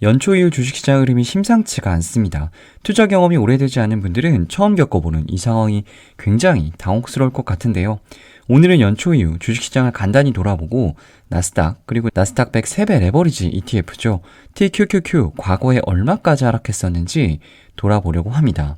연초 이후 주식시장 흐름이 심상치가 않습니다. 투자 경험이 오래되지 않은 분들은 처음 겪어보는 이 상황이 굉장히 당혹스러울 것 같은데요. 오늘은 연초 이후 주식시장을 간단히 돌아보고 나스닥 그리고 나스닥 100 3배 레버리지 ETF죠. TQQQ 과거에 얼마까지 하락했었는지 돌아보려고 합니다.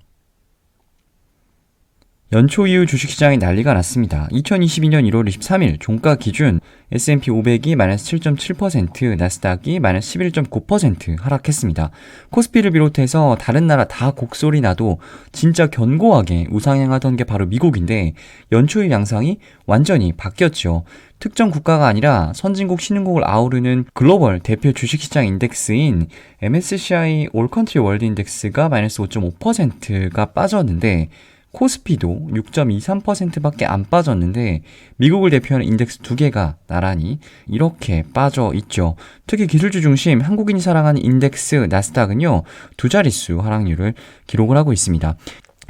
연초 이후 주식시장에 난리가 났습니다. 2022년 1월 23일 종가 기준 S&P 500이 마이너스 7.7%, 나스닥이 마이너스 11.9% 하락했습니다. 코스피를 비롯해서 다른 나라 다 곡소리 나도 진짜 견고하게 우상향하던 게 바로 미국인데 연초 이후 양상이 완전히 바뀌었죠. 특정 국가가 아니라 선진국, 신흥국을 아우르는 글로벌 대표 주식시장 인덱스인 MSCI 올 컨트리 월드 인덱스가 마이너스 5.5%가 빠졌는데 코스피도 6.23%밖에 안 빠졌는데 미국을 대표하는 인덱스 두 개가 나란히 이렇게 빠져 있죠. 특히 기술주 중심 한국인이 사랑하는 인덱스 나스닥은요, 두 자릿수 하락률을 기록을 하고 있습니다.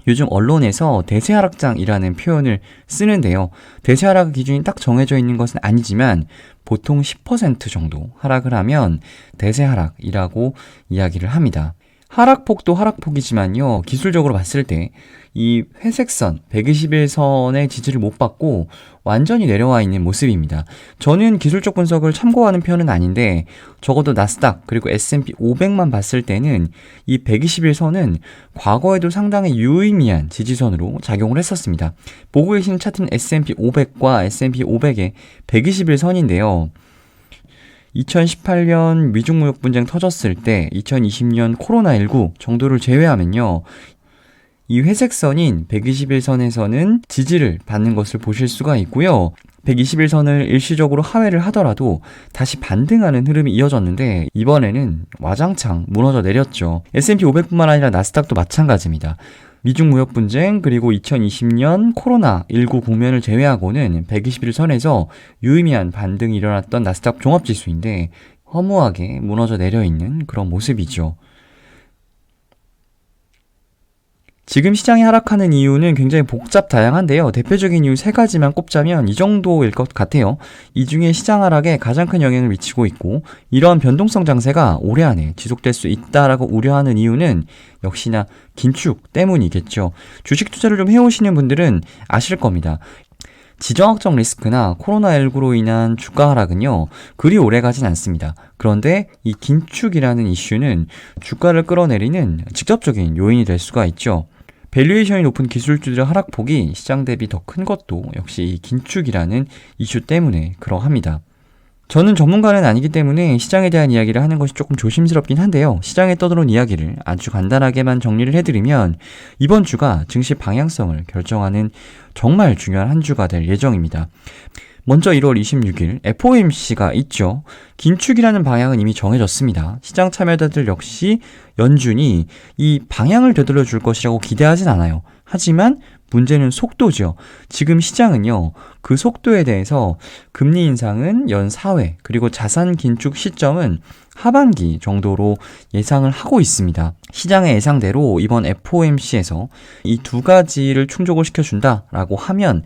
요즘 언론에서 대세 하락장이라는 표현을 쓰는데요. 대세 하락 기준이 딱 정해져 있는 것은 아니지만 보통 10% 정도 하락을 하면 대세 하락이라고 이야기를 합니다. 하락폭도 하락폭이지만요, 기술적으로 봤을 때 이 회색선 121선의 지지를 못 받고 완전히 내려와 있는 모습입니다. 저는 기술적 분석을 참고하는 편은 아닌데 적어도 나스닥 그리고 S&P 500만 봤을 때는 이 121선은 과거에도 상당히 유의미한 지지선으로 작용을 했었습니다. 보고 계시는 차트는 S&P 500과 S&P 500의 121선인데요. 2018년 미중무역 분쟁 터졌을 때 2020년 코로나19 정도를 제외하면요, 이 회색선인 121선에서는 지지를 받는 것을 보실 수가 있고요. 121선을 일시적으로 하회를 하더라도 다시 반등하는 흐름이 이어졌는데 이번에는 와장창 무너져 내렸죠. S&P 500뿐만 아니라 나스닥도 마찬가지입니다. 미중 무역 분쟁 그리고 2020년 코로나19 국면을 제외하고는 121선에서 유의미한 반등이 일어났던 나스닥 종합지수인데 허무하게 무너져 내려 있는 그런 모습이죠. 지금 시장이 하락하는 이유는 굉장히 다양한데요. 대표적인 이유 세 가지만 꼽자면 이 정도일 것 같아요. 이 중에 시장 하락에 가장 큰 영향을 미치고 있고 이러한 변동성 장세가 올해 안에 지속될 수 있다라고 우려하는 이유는 역시나 긴축 때문이겠죠. 주식 투자를 좀 해오시는 분들은 아실 겁니다. 지정학적 리스크나 코로나19로 인한 주가 하락은요, 그리 오래 가진 않습니다. 그런데 이 긴축이라는 이슈는 주가를 끌어내리는 직접적인 요인이 될 수가 있죠. 밸류에이션이 높은 기술주들의 하락폭이 시장 대비 더 큰 것도 역시 이 긴축이라는 이슈 때문에 그러합니다. 저는 전문가는 아니기 때문에 시장에 대한 이야기를 하는 것이 조금 조심스럽긴 한데요. 시장에 떠도는 이야기를 아주 간단하게만 정리를 해드리면 이번 주가 증시 방향성을 결정하는 정말 중요한 한 주가 될 예정입니다. 먼저 1월 26일 FOMC가 있죠. 긴축이라는 방향은 이미 정해졌습니다. 시장 참여자들 역시 연준이 이 방향을 되돌려 줄 것이라고 기대하진 않아요. 하지만 문제는 속도죠. 지금 시장은요, 그 속도에 대해서 금리 인상은 연 4회, 그리고 자산 긴축 시점은 하반기 정도로 예상을 하고 있습니다. 시장의 예상대로 이번 FOMC에서 이 두 가지를 충족을 시켜준다라고 하면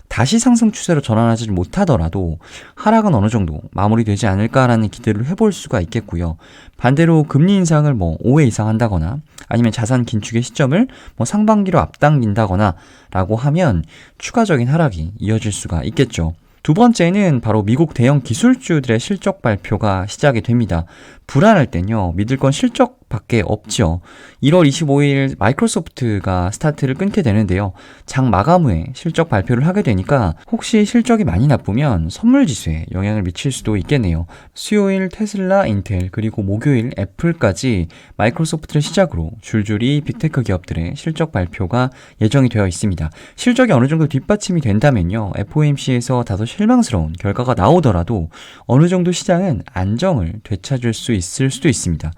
다시 상승 추세로 전환하지 못하더라도 하락은 어느 정도 마무리되지 않을까라는 기대를 해볼 수가 있겠고요. 반대로 금리 인상을 5회 이상 한다거나 아니면 자산 긴축의 시점을 상반기로 앞당긴다거나 라고 하면 추가적인 하락이 이어질 수가 있겠죠. 두 번째는 바로 미국 대형 기술주들의 실적 발표가 시작이 됩니다. 불안할 땐요, 믿을 건 실적밖에 없죠. 1월 25일 마이크로소프트가 스타트를 끊게 되는데요. 장 마감 후에 실적 발표를 하게 되니까 혹시 실적이 많이 나쁘면 선물 지수에 영향을 미칠 수도 있겠네요. 수요일 테슬라, 인텔, 그리고 목요일 애플까지 마이크로소프트를 시작으로 줄줄이 빅테크 기업들의 실적 발표가 예정이 되어 있습니다. 실적이 어느 정도 뒷받침이 된다면요, FOMC에서 다소 실망스러운 결과가 나오더라도 어느 정도 시장은 안정을 되찾을 수 있을 수도 있습니다.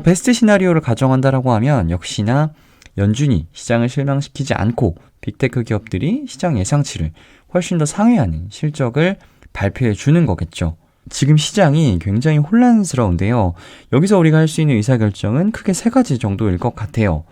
베스트 시나리오를 가정한다라고 하면 역시나 연준이 시장을 실망시키지 않고 빅테크 기업들이 시장 예상치를 훨씬 더 상회하는 실적을 발표해 주는 거겠죠. 지금 시장이 굉장히 혼란스러운데요. 여기서 우리가 할 수 있는 의사결정은 크게 세 가지 정도일 것 같아요.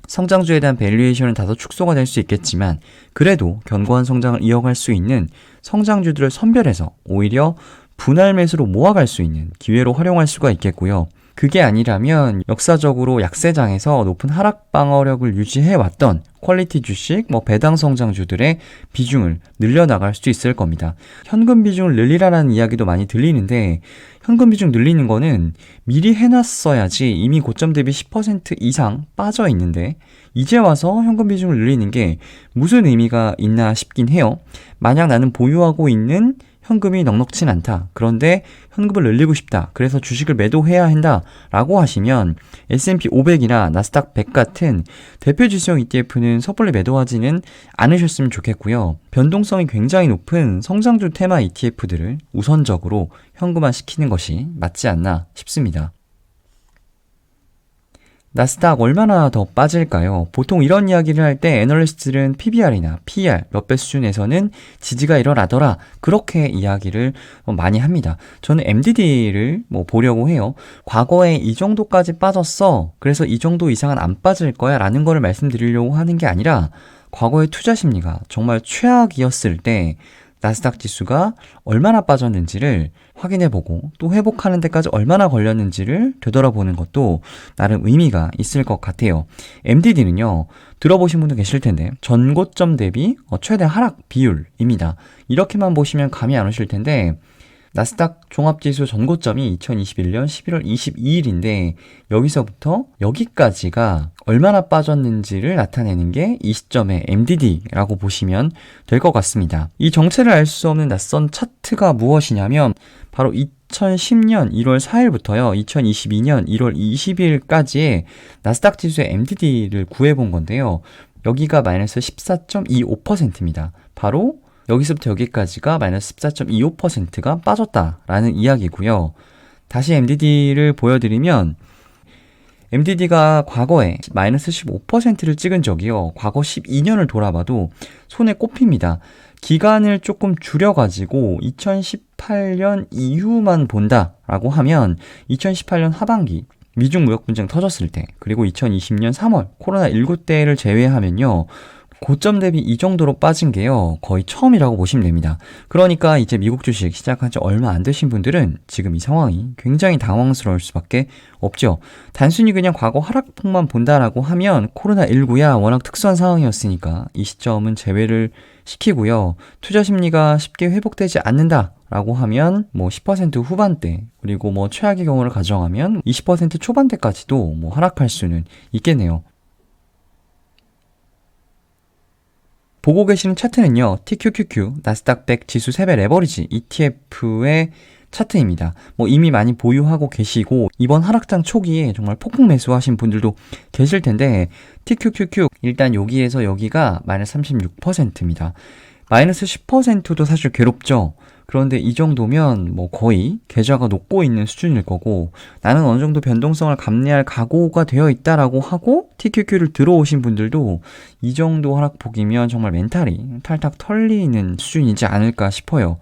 성장주에 대한 밸류에이션은 다소 축소가 될 수 있겠지만 그래도 견고한 성장을 이어갈 수 있는 성장주들을 선별해서 오히려 분할 매수로 모아갈 수 있는 기회로 활용할 수가 있겠고요. 그게 아니라면 역사적으로 약세장에서 높은 하락 방어력을 유지해왔던 퀄리티 주식, 배당 성장주들의 비중을 늘려나갈 수도 있을 겁니다. 현금 비중을 늘리라는 이야기도 많이 들리는데 현금 비중 늘리는 거는 미리 해놨어야지 이미 고점 대비 10% 이상 빠져 있는데 이제 와서 현금 비중을 늘리는 게 무슨 의미가 있나 싶긴 해요. 만약 나는 보유하고 있는 현금이 넉넉진 않다. 그런데 현금을 늘리고 싶다. 그래서 주식을 매도해야 한다. 라고 하시면 S&P 500이나 나스닥 100 같은 대표 지수형 ETF는 섣불리 매도하지는 않으셨으면 좋겠고요. 변동성이 굉장히 높은 성장주 테마 ETF들을 우선적으로 현금화시키는 것이 맞지 않나 싶습니다. 나스닥 얼마나 더 빠질까요? 보통 이런 이야기를 할 때 애널리스트들은 PBR이나 PER 몇 배 수준에서는 지지가 일어나더라 그렇게 이야기를 많이 합니다. 저는 MDD를 보려고 해요. 과거에 이 정도까지 빠졌어. 그래서 이 정도 이상은 안 빠질 거야 라는 거를 말씀드리려고 하는 게 아니라 과거의 투자 심리가 정말 최악이었을 때 나스닥 지수가 얼마나 빠졌는지를 확인해보고 또 회복하는 데까지 얼마나 걸렸는지를 되돌아보는 것도 나름 의미가 있을 것 같아요. MDD는요, 들어보신 분도 계실 텐데 전고점 대비 최대 하락 비율입니다. 이렇게만 보시면 감이 안 오실 텐데 나스닥 종합지수 전고점이 2021년 11월 22일인데 여기서부터 여기까지가 얼마나 빠졌는지를 나타내는 게 이 시점의 MDD라고 보시면 될 것 같습니다. 이 정체를 알 수 없는 낯선 차트가 무엇이냐면 바로 2010년 1월 4일부터요 2022년 1월 20일까지의 나스닥 지수의 MDD를 구해본 건데요. 여기가 마이너스 14.25%입니다. 바로 여기서부터 여기까지가 마이너스 14.25%가 빠졌다라는 이야기고요. 다시 MDD를 보여드리면 MDD가 과거에 마이너스 15%를 찍은 적이요. 과거 12년을 돌아봐도 손에 꼽힙니다. 기간을 조금 줄여가지고 2018년 이후만 본다라고 하면 2018년 하반기 미중 무역 분쟁 터졌을 때 그리고 2020년 3월 코로나19 때를 제외하면요. 고점 대비 이 정도로 빠진 게요. 거의 처음이라고 보시면 됩니다. 그러니까 이제 미국 주식 시작한 지 얼마 안 되신 분들은 지금 이 상황이 굉장히 당황스러울 수밖에 없죠. 단순히 그냥 과거 하락폭만 본다라고 하면 코로나19야 워낙 특수한 상황이었으니까 이 시점은 제외를 시키고요. 투자 심리가 쉽게 회복되지 않는다라고 하면 10% 후반대 그리고 최악의 경우를 가정하면 20% 초반대까지도 하락할 수는 있겠네요. 보고 계시는 차트는요. TQQQ 나스닥 100 지수 3배 레버리지 ETF의 차트입니다. 이미 많이 보유하고 계시고 이번 하락장 초기에 정말 폭풍 매수하신 분들도 계실 텐데 TQQQ 일단 여기에서 여기가 마이너스 36%입니다. 마이너스 10%도 사실 괴롭죠. 그런데 이 정도면 거의 계좌가 녹고 있는 수준일 거고 나는 어느 정도 변동성을 감내할 각오가 되어 있다라고 하고 TQQ를 들어오신 분들도 이 정도 하락폭이면 정말 멘탈이 탈탈 털리는 수준이지 않을까 싶어요.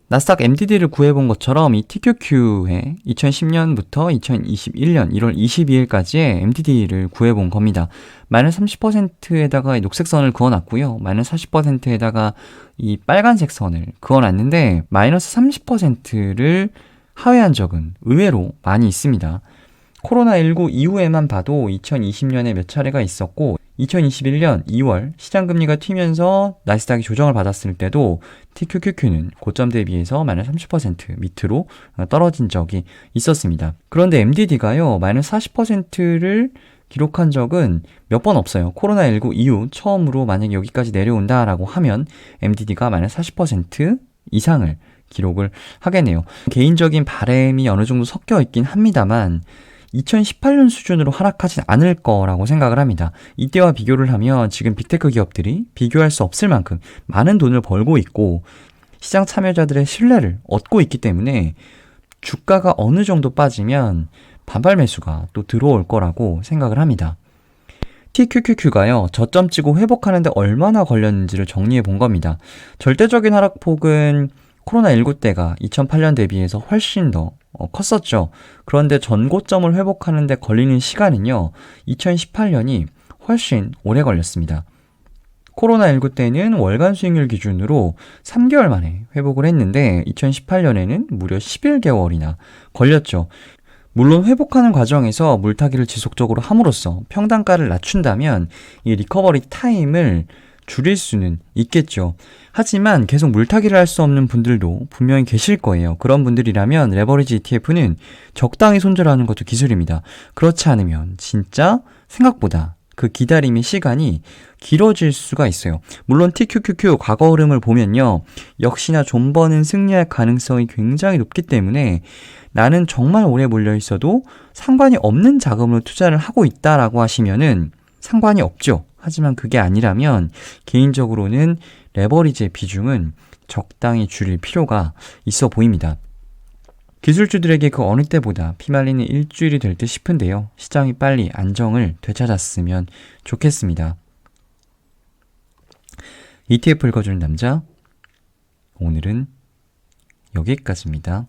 나스닥 MDD를 구해본 것처럼 이 TQQ의 2010년부터 2021년 1월 22일까지의 MDD를 구해본 겁니다. 마이너스 30%에다가 녹색 선을 그어놨고요. 마이너스 40%에다가 이 빨간색 선을 그어놨는데 마이너스 30%를 하회한 적은 의외로 많이 있습니다. 코로나19 이후에만 봐도 2020년에 몇 차례가 있었고 2021년 2월 시장금리가 튀면서 나스닥이 조정을 받았을 때도 TQQQ는 고점 대비해서 마이너스 30% 밑으로 떨어진 적이 있었습니다. 그런데 MDD가요 마이너스 40%를 기록한 적은 몇 번 없어요. 코로나19 이후 처음으로 만약 여기까지 내려온다라고 하면 MDD가 마이너스 40% 이상을 기록을 하겠네요. 개인적인 바람이 어느 정도 섞여 있긴 합니다만 2018년 수준으로 하락하진 않을 거라고 생각을 합니다. 이때와 비교를 하면 지금 빅테크 기업들이 비교할 수 없을 만큼 많은 돈을 벌고 있고 시장 참여자들의 신뢰를 얻고 있기 때문에 주가가 어느 정도 빠지면 반발 매수가 또 들어올 거라고 생각을 합니다. TQQQ가요, 저점 찍고 회복하는데 얼마나 걸렸는지를 정리해 본 겁니다. 절대적인 하락폭은 코로나19 때가 2008년 대비해서 훨씬 더 컸었죠. 그런데 전고점을 회복하는 데 걸리는 시간은요. 2018년이 훨씬 오래 걸렸습니다. 코로나19 때는 월간 수익률 기준으로 3개월 만에 회복을 했는데 2018년에는 무려 11개월이나 걸렸죠. 물론 회복하는 과정에서 물타기를 지속적으로 함으로써 평단가를 낮춘다면 이 리커버리 타임을 줄일 수는 있겠죠. 하지만 계속 물타기를 할 수 없는 분들도 분명히 계실 거예요. 그런 분들이라면 레버리지 ETF는 적당히 손절하는 것도 기술입니다. 그렇지 않으면 진짜 생각보다 그 기다림의 시간이 길어질 수가 있어요. 물론 TQQQ 과거 흐름을 보면요. 역시나 존버는 승리할 가능성이 굉장히 높기 때문에 나는 정말 오래 몰려 있어도 상관이 없는 자금으로 투자를 하고 있다라고 하시면은 상관이 없죠. 하지만 그게 아니라면 개인적으로는 레버리지의 비중은 적당히 줄일 필요가 있어 보입니다. 기술주들에게 그 어느 때보다 피말리는 일주일이 될 듯 싶은데요. 시장이 빨리 안정을 되찾았으면 좋겠습니다. ETF 읽어주는 남자, 오늘은 여기까지입니다.